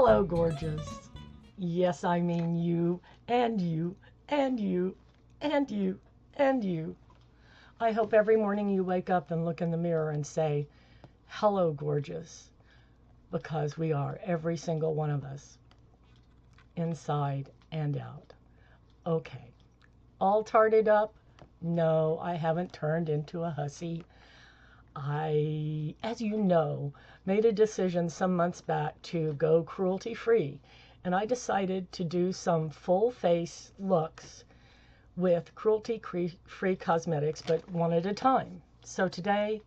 Hello, gorgeous. Yes, I mean you, and you, and you, and you, and you. I hope every morning you wake up and look in the mirror and say, hello, gorgeous, because we are, every single one of us, inside and out. Okay, all tarted up? No, I haven't turned into a hussy. I, as you know, made a decision some months back to go cruelty free, and I decided to do some full face looks with cruelty free cosmetics, but one at a time. So today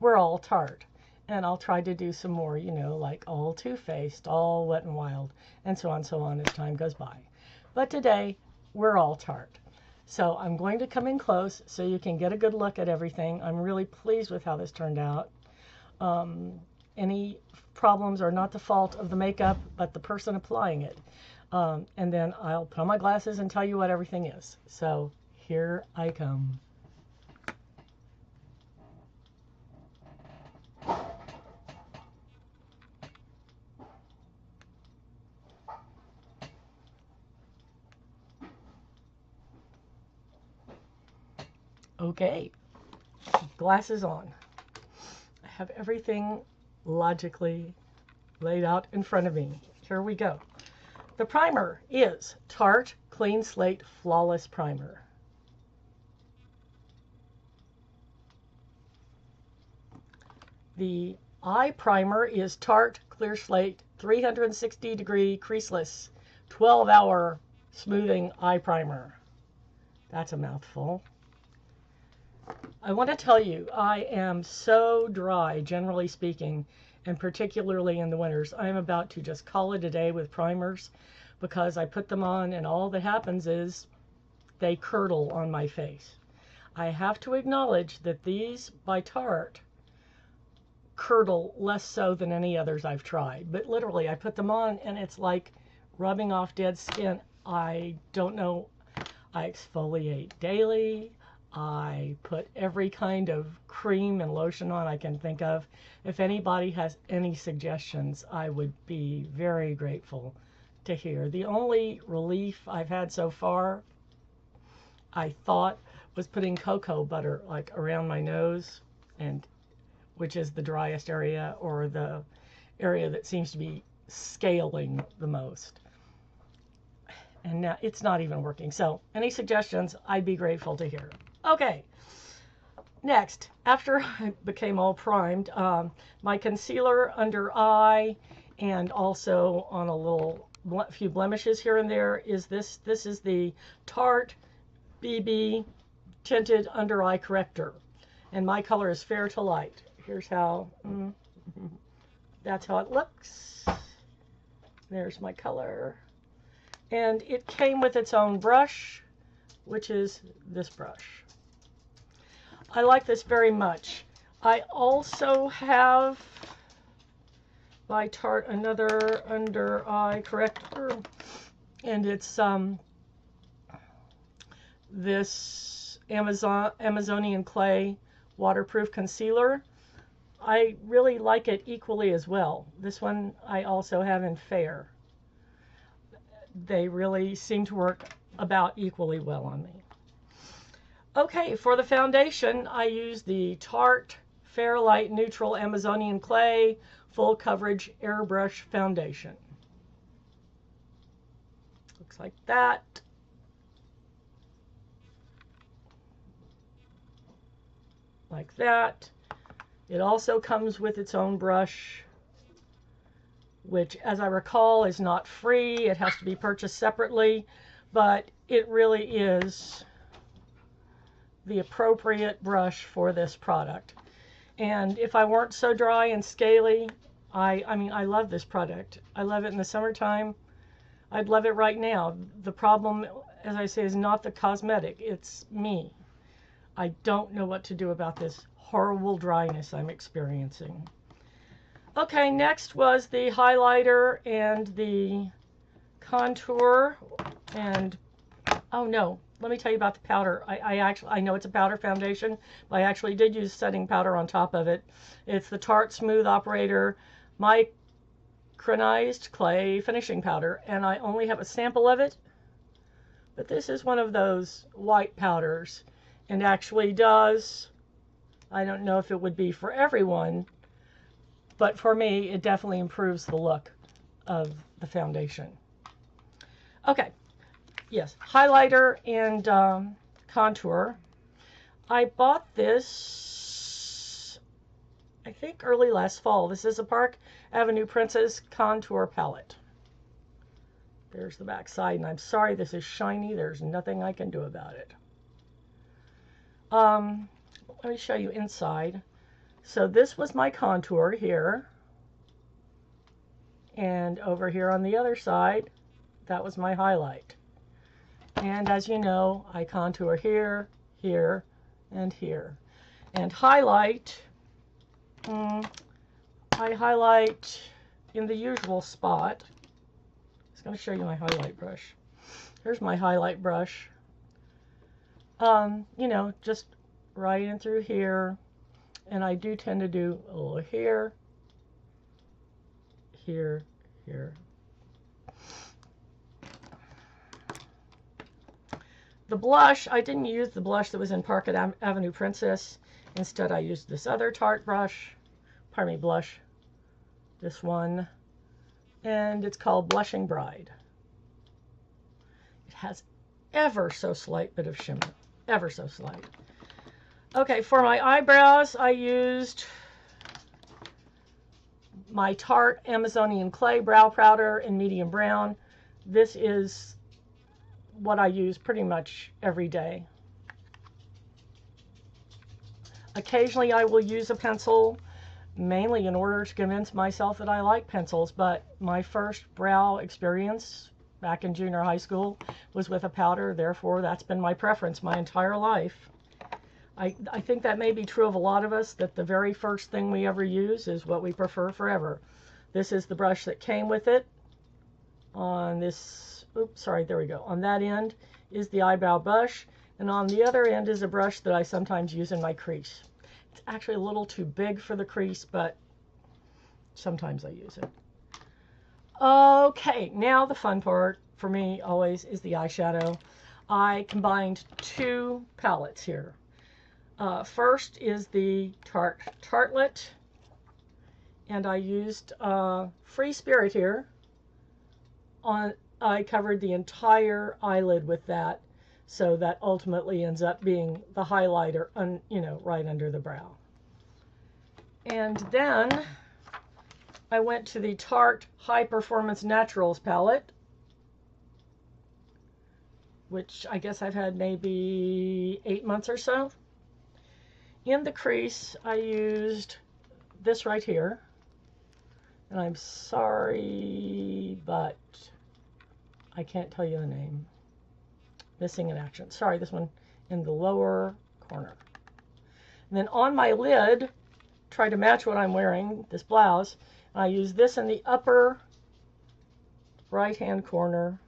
we're all Tarte, and I'll try to do some more, you know, like all Too Faced, all Wet and Wild, and so on as time goes by. But today we're all Tarte. So I'm going to come in close so you can get a good look at everything. I'm really pleased with how this turned out. Any problems are not the fault of the makeup, but the person applying it. And then I'll put on my glasses and tell you what everything is. So here I come. Okay, glasses on. I have everything logically laid out in front of me. Here we go. The primer is Tarte Clean Slate Flawless Primer. The eye primer is Tarte Clear Slate 360 degree creaseless 12-hour smoothing eye primer. That's a mouthful. I want to tell you, I am so dry, generally speaking, and particularly in the winters. I am about to just call it a day with primers because I put them on and all that happens is they curdle on my face. I have to acknowledge that these by Tarte curdle less so than any others I've tried. But literally, I put them on and it's like rubbing off dead skin. I don't know. I exfoliate daily. I put every kind of cream and lotion on I can think of. If anybody has any suggestions, I would be very grateful to hear. The only relief I've had so far, I thought, was putting cocoa butter like around my nose, and which is the driest area or the area that seems to be scaling the most. And now it's not even working. So any suggestions, I'd be grateful to hear. Okay, next, after I became all primed, my concealer under eye and also on a few blemishes here and there is this. This is the Tarte BB Tinted Under Eye Corrector, and my color is Fair to Light. Here's how, that's how it looks. There's my color. And it came with its own brush, which is this brush. I like this very much. I also have by Tarte another under eye corrector, and it's this Amazonian clay waterproof concealer. I really like it equally as well. This one I also have in Fair. They really seem to work about equally well on me. Okay, for the foundation, I use the Tarte Fair Light Neutral Amazonian Clay Full Coverage Airbrush Foundation. Looks like that. Like that. It also comes with its own brush, which, as I recall, is not free. It has to be purchased separately, but it really is the appropriate brush for this product. And if I weren't so dry and scaly, I mean, I love this product. I love it in the summertime. I'd love it right now. The problem, as I say, is not the cosmetic. It's me. I don't know what to do about this horrible dryness I'm experiencing. Okay, next was the highlighter and the contour. And, oh no, let me tell you about the powder. I know it's a powder foundation, but I actually did use setting powder on top of it. It's the Tarte Smooth Operator synchronized clay finishing powder, and I only have a sample of it, but this is one of those white powders, and actually does, I don't know if it would be for everyone, but for me it definitely improves the look of the foundation. Okay, yes, highlighter and contour. I bought this, I think, early last fall. This is a Park Avenue Princess Contour Palette. There's the back side, and I'm sorry this is shiny. There's nothing I can do about it. Let me show you inside. So this was my contour here. And over here on the other side, that was my highlight. And as you know, I contour here, here, and here. And highlight, I highlight in the usual spot. I'm just going to show you my highlight brush. Here's my highlight brush. You know, just right in through here. And I do tend to do a little here, here, here. The blush, I didn't use the blush that was in Park Avenue Princess. Instead, I used this other Tarte brush, pardon me, blush, this one, and it's called Blushing Bride. It has ever so slight bit of shimmer, ever so slight. Okay, for my eyebrows, I used my Tarte Amazonian Clay Brow Powder in medium brown. This is what I use pretty much every day. Occasionally I will use a pencil, mainly in order to convince myself that I like pencils, but my first brow experience back in junior high school was with a powder, therefore that's been my preference my entire life. I think that may be true of a lot of us, that the very first thing we ever use is what we prefer forever. This is the brush that came with it. On this, oops, sorry, there we go. On that end is the eyebrow brush, and on the other end is a brush that I sometimes use in my crease. It's actually a little too big for the crease, but sometimes I use it. Okay, now the fun part for me always is the eyeshadow. I combined two palettes here. First is the Tartet, and I used Free Spirit here. I covered the entire eyelid with that, so that ultimately ends up being the highlighter, you know, right under the brow. And then I went to the Tarte High Performance Naturals palette, which I guess I've had maybe 8 months or so. In the crease, I used this right here, and I'm sorry, but I can't tell you the name. Missing in action. Sorry, this one in the lower corner. And then on my lid, try to match what I'm wearing, this blouse, and I use this in the upper right-hand corner,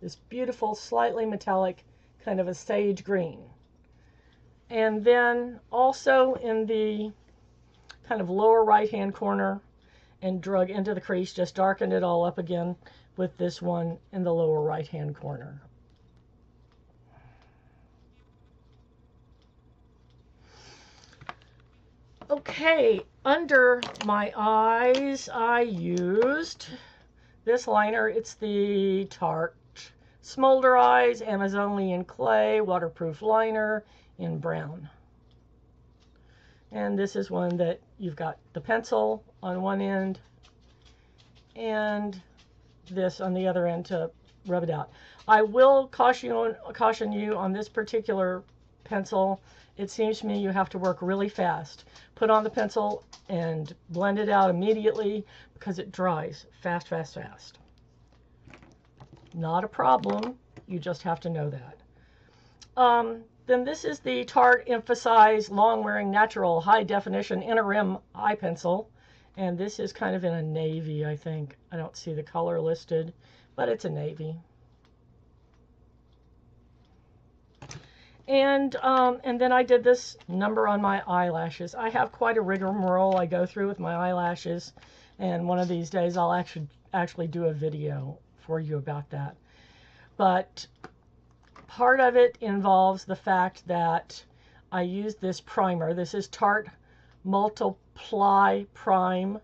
this beautiful, slightly metallic, kind of a sage green. And then also in the kind of lower right-hand corner and drug into the crease, just darkened it all up again with this one in the lower right-hand corner. Okay, under my eyes, I used this liner. It's the Tarte Smolder Eyes Amazonian Clay Waterproof Liner in brown. And this is one that you've got the pencil on one end and this on the other end to rub it out. I will caution you on this particular pencil. It seems to me you have to work really fast. Put on the pencil and blend it out immediately because it dries fast, fast, fast. Not a problem. You just have to know that. Then this is the Tarte Emphasize Long Wearing Natural High Definition Inner Rim Eye Pencil. And this is kind of in a navy, I think. I don't see the color listed, but it's a navy. And then I did this number on my eyelashes. I have quite a rigmarole I go through with my eyelashes. And one of these days I'll actually do a video for you about that. But part of it involves the fact that I use this primer. This is Tarte Multiply Prime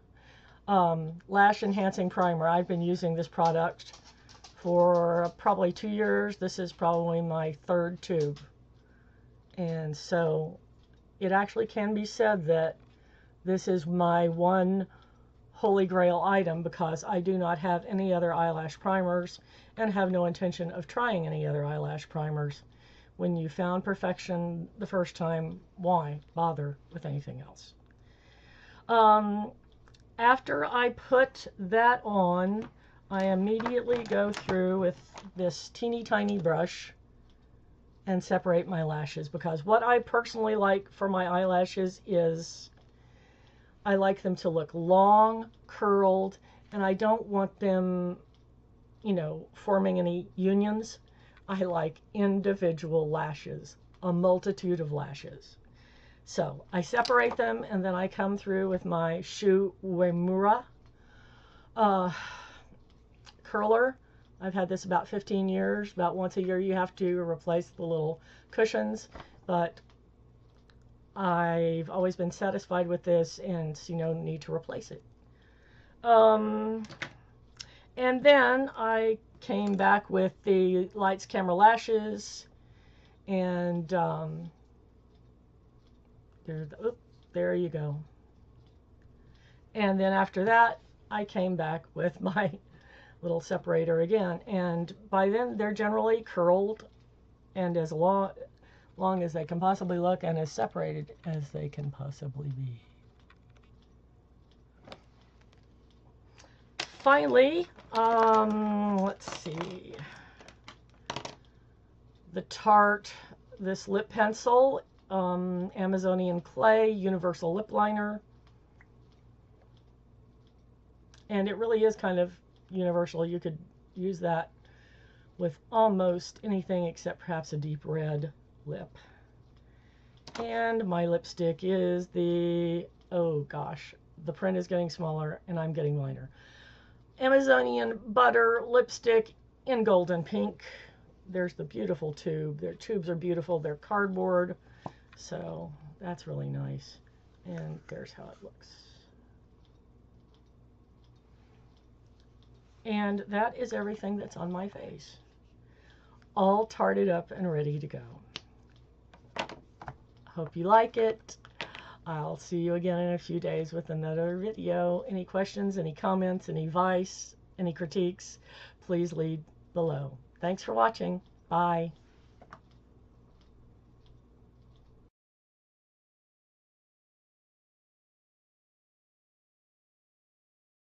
Lash Enhancing Primer. I've been using this product for probably 2 years. This is probably my 3rd tube. And so it actually can be said that this is my one holy grail item, because I do not have any other eyelash primers and have no intention of trying any other eyelash primers. When you found perfection the first time, why bother with anything else? After I put that on, I immediately go through with this teeny tiny brush and separate my lashes, because what I personally like for my eyelashes is I like them to look long, curled, and I don't want them, you know, forming any unions. I like individual lashes, a multitude of lashes. So I separate them, and then I come through with my Shu Uemura curler. I've had this about 15 years. About once a year you have to replace the little cushions, but I've always been satisfied with this and see no need to replace it. And then I came back with the Lights Camera Lashes, and there you go. And then after that I came back with my little separator again, and by then they're generally curled and as long as they can possibly look, and as separated as they can possibly be. Finally, let's see, the Tarte, this lip pencil, Amazonian Clay Universal Lip Liner, and it really is kind of universal. You could use that with almost anything except perhaps a deep red lip. And my lipstick is the, oh gosh, the print is getting smaller and I'm getting lighter, Amazonian Butter lipstick in golden pink. There's the beautiful tube. Their tubes are beautiful. They're cardboard, so that's really nice. And there's how it looks. And that is everything that's on my face, all tarted up and ready to go. Hope you like it. I'll see you again in a few days with another video. Any questions, any comments, any advice, any critiques, please leave below. Thanks for watching. Bye.